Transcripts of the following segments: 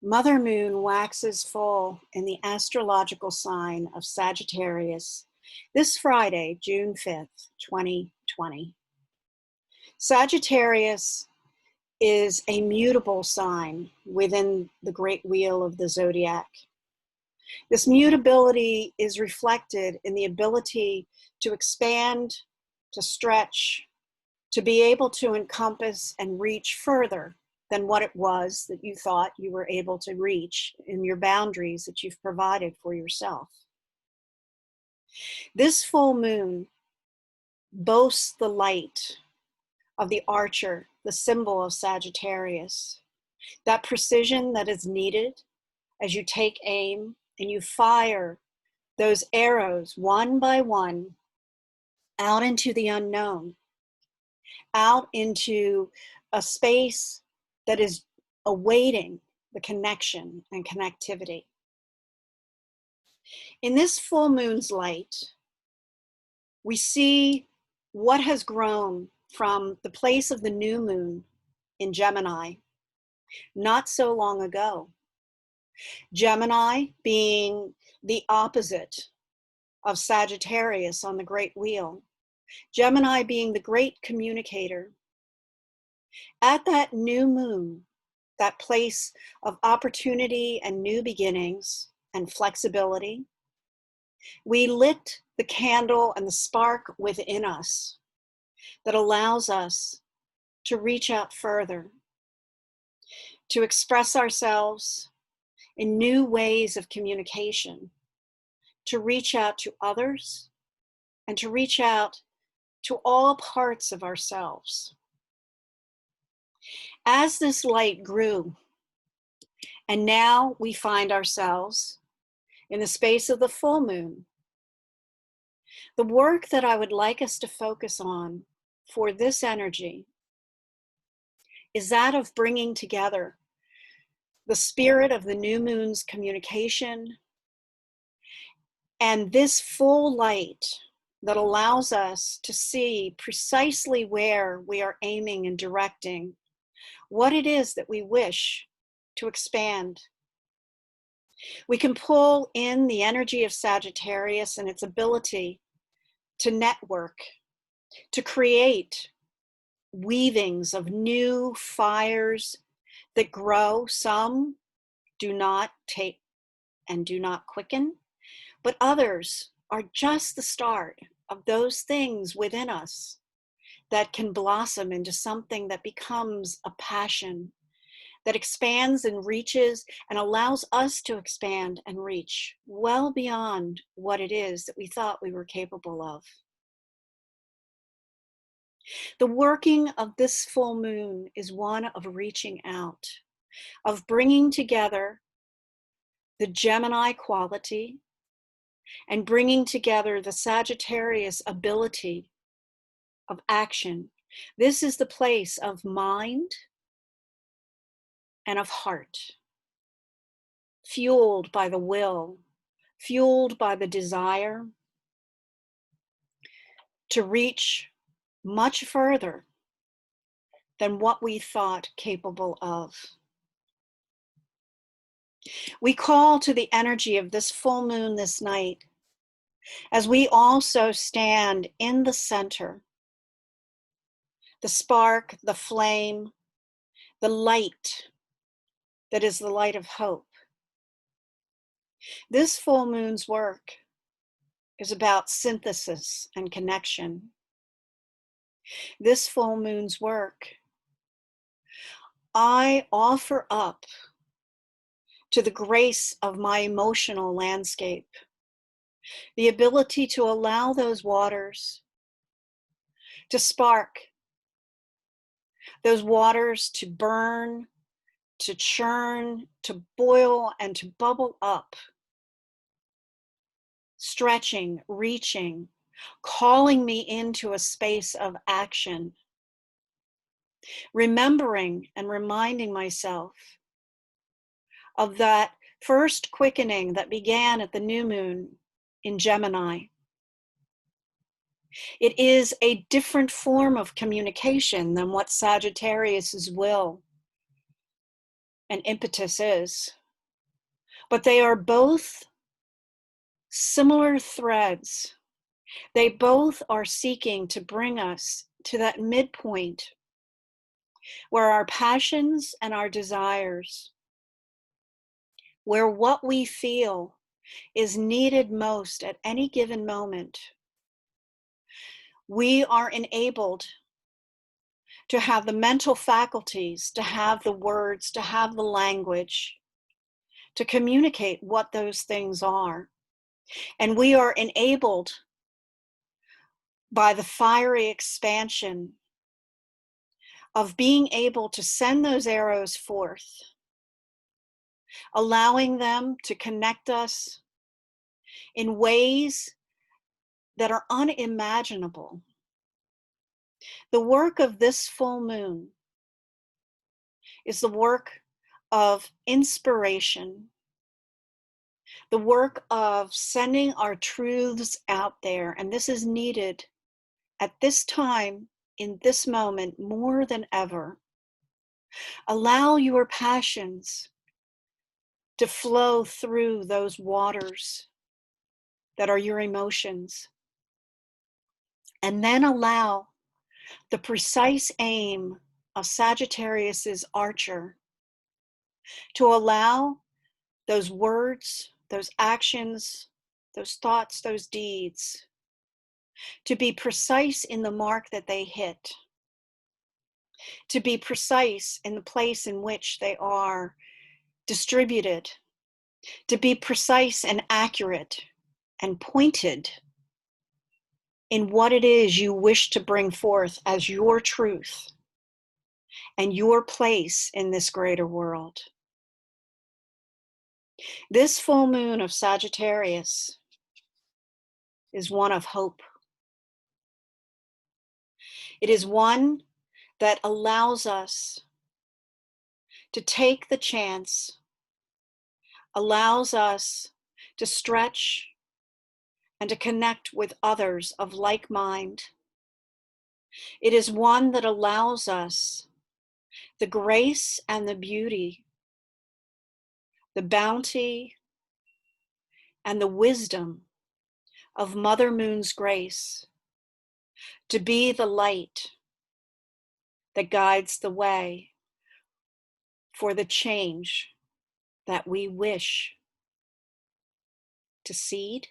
Mother Moon waxes full in the astrological sign of Sagittarius this Friday, June 5th, 2020. Sagittarius is a mutable sign within the great wheel of the zodiac. This mutability is reflected in the ability to expand, to stretch, to be able to encompass and reach further than what it was that you thought you were able to reach in your boundaries that you've provided for yourself. This full moon boasts the light of the archer, the symbol of Sagittarius, that precision that is needed as you take aim and you fire those arrows one by one out into the unknown, out into a space that is awaiting the connection and connectivity. In this full moon's light, we see what has grown from the place of the new moon in Gemini not so long ago. Gemini being the opposite of Sagittarius on the great wheel. Gemini being the great communicator. At that new moon, that place of opportunity and new beginnings and flexibility, we lit the candle and the spark within us that allows us to reach out further, to express ourselves in new ways of communication, to reach out to others, and to reach out to all parts of ourselves. As this light grew, and now we find ourselves in the space of the full moon, the work that I would like us to focus on for this energy is that of bringing together the spirit of the new moon's communication and this full light that allows us to see precisely where we are aiming and directing what it is that we wish to expand. We can pull in the energy of Sagittarius and its ability to network, to create weavings of new fires that grow. Some do not take and do not quicken, but others are just the start of those things within us that can blossom into something that becomes a passion, that expands and reaches and allows us to expand and reach well beyond what it is that we thought we were capable of. The working of this full moon is one of reaching out, of bringing together the Gemini quality and bringing together the Sagittarius ability of action. This is the place of mind and of heart, fueled by the will, fueled by the desire to reach much further than what we thought capable of. We call to the energy of this full moon this night as we also stand in the center, the spark, the flame, the light that is the light of hope. This full moon's work is about synthesis and connection. This full moon's work, I offer up to the grace of my emotional landscape, the ability to allow those waters to spark, those waters to burn, to churn, to boil, and to bubble up, stretching, reaching, calling me into a space of action, remembering and reminding myself of that first quickening that began at the new moon in Gemini. It is a different form of communication than what Sagittarius's will and impetus is, but they are both similar threads. They both are seeking to bring us to that midpoint where our passions and our desires, where what we feel is needed most at any given moment, we are enabled to have the mental faculties, to have the words, to have the language, to communicate what those things are. And we are enabled by the fiery expansion of being able to send those arrows forth, allowing them to connect us in ways that are unimaginable. The work of this full moon is the work of inspiration, the work of sending our truths out there. And this is needed at this time, in this moment, more than ever. Allow your passions to flow through those waters that are your emotions. And then allow the precise aim of Sagittarius's archer to allow those words, those actions, those thoughts, those deeds to be precise in the mark that they hit, to be precise in the place in which they are distributed, to be precise and accurate and pointed in what it is you wish to bring forth as your truth and your place in this greater world. This full moon of Sagittarius is one of hope. It is one that allows us to take the chance, allows us to stretch and to connect with others of like mind. It is one that allows us the grace and the beauty, the bounty and the wisdom of Mother Moon's grace to be the light that guides the way for the change that we wish to seed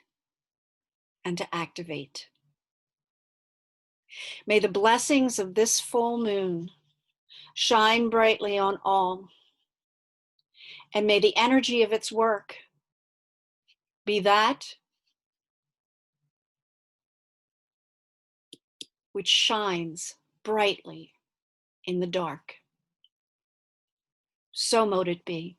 and to activate. May the blessings of this full moon shine brightly on all, and may the energy of its work be that which shines brightly in the dark. So mote it be.